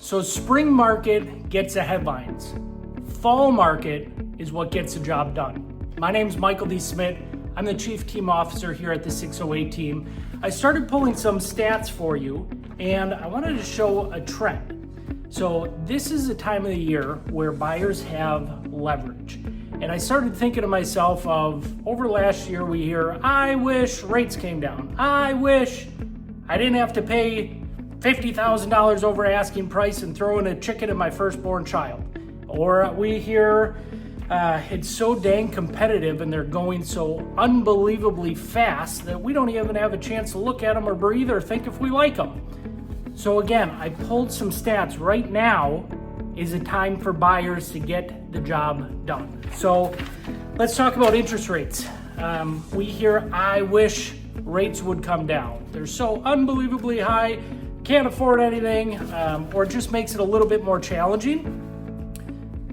So spring market gets the headlines. Fall market is what gets the job done. My name's Michael D. Smith. I'm the Chief Team Officer here at the 608 team. I started pulling some stats for you, and I wanted to show a trend. So this is the time of the year where buyers have leverage. And I started thinking to myself of, over last year we hear, I wish rates came down. I wish I didn't have to pay $50,000 over asking price and throw in a chicken in my firstborn child. Or we hear it's so dang competitive and they're going so unbelievably fast that we don't even have a chance to look at them or breathe or think if we like them. So again, I pulled some stats. Right now is a time for buyers to get the job done. So let's talk about interest rates. We hear, I wish rates would come down. They're so unbelievably high, can't afford anything, or it just makes it a little bit more challenging.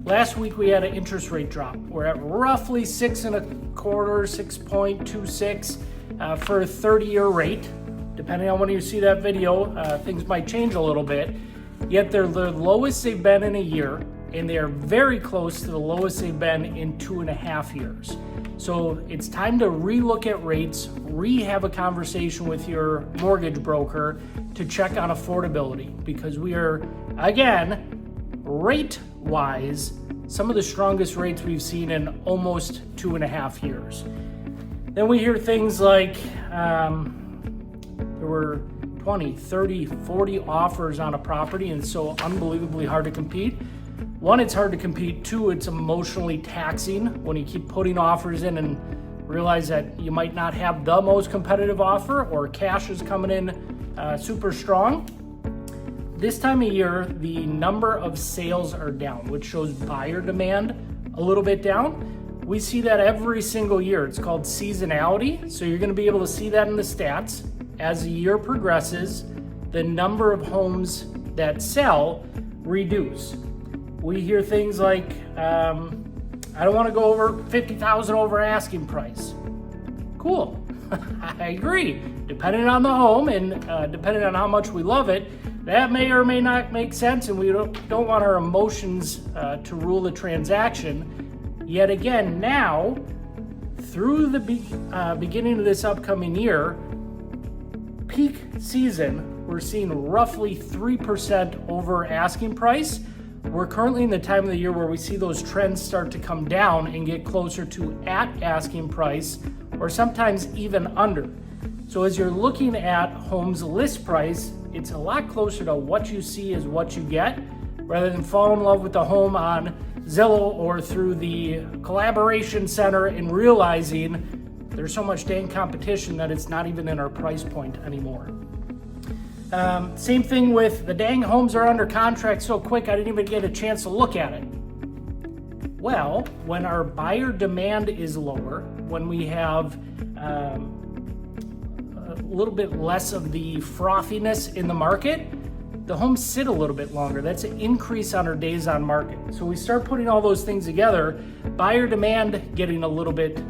Last week we had an interest rate drop. We're at roughly 6.25, 6.26 for a 30-year rate. Depending on when you see that video, things might change a little bit. Yet they're the lowest they've been in a year, and they are very close to the lowest they've been in 2.5 years. So it's time to relook at rates, have a conversation with your mortgage broker to check on affordability, because we are, again, rate-wise, some of the strongest rates we've seen in almost 2.5 years. Then we hear things like there were 20, 30, 40 offers on a property, and it's so unbelievably hard to compete. One, it's hard to compete. Two, it's emotionally taxing when you keep putting offers in and realize that you might not have the most competitive offer, or cash is coming in super strong. This time of year, the number of sales are down, which shows buyer demand a little bit down. We see that every single year. It's called seasonality. So you're going to be able to see that in the stats. As the year progresses, the number of homes that sell reduce. We hear things like, I don't want to go over $50,000 over asking price. Cool. I agree. Depending on the home and depending on how much we love it, that may or may not make sense, and we don't want our emotions to rule the transaction. Yet again, now, through the beginning of this upcoming year, peak season, we're seeing roughly 3% over asking price. We're currently in the time of the year where we see those trends start to come down and get closer to at asking price, or sometimes even under. So as you're looking at homes list price, it's a lot closer to what you see is what you get, rather than fall in love with the home on Zillow or through the collaboration center and realizing there's so much dang competition that it's not even in our price point anymore. Same thing with the dang homes are under contract so quick I didn't even get a chance to look at it. Well, when our buyer demand is lower, when we have a little bit less of the frothiness in the market, the homes sit a little bit longer. That's an increase on our days on market. So we start putting all those things together, buyer demand getting a little bit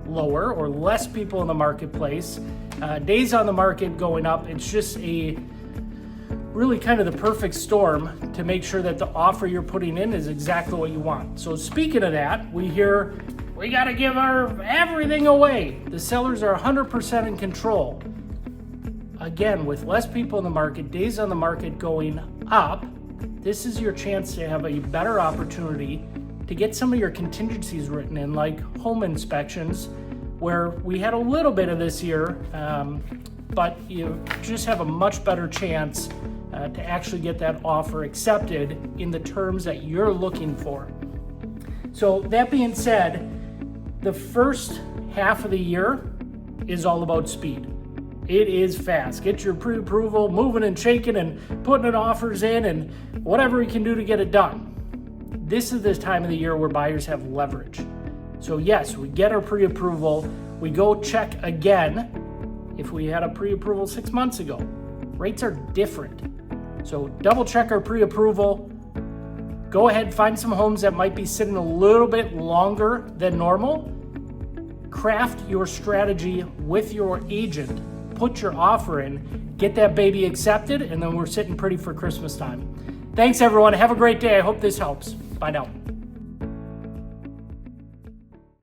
lower or less people in the marketplace, days on the market going up. It's just a really kind of the perfect storm to make sure that the offer you're putting in is exactly what you want. So speaking of that, we hear we got to give our everything away. The sellers are 100% in control. Again, with less people in the market, days on the market going up, this is your chance to have a better opportunity to get some of your contingencies written in, like home inspections, where we had a little bit of this year, but you just have a much better chance to actually get that offer accepted in the terms that you're looking for. So that being said, the first half of the year is all about speed. It is fast. Get your pre-approval, moving and shaking and putting in offers in and whatever we can do to get it done. This is the time of the year where buyers have leverage. So yes, we get our pre-approval, we go check again if we had a pre-approval 6 months ago. Rates are different. So double check our pre-approval, go ahead, find some homes that might be sitting a little bit longer than normal, craft your strategy with your agent, put your offer in, get that baby accepted, and then we're sitting pretty for Christmas time. Thanks, everyone. Have a great day. I hope this helps. Bye now.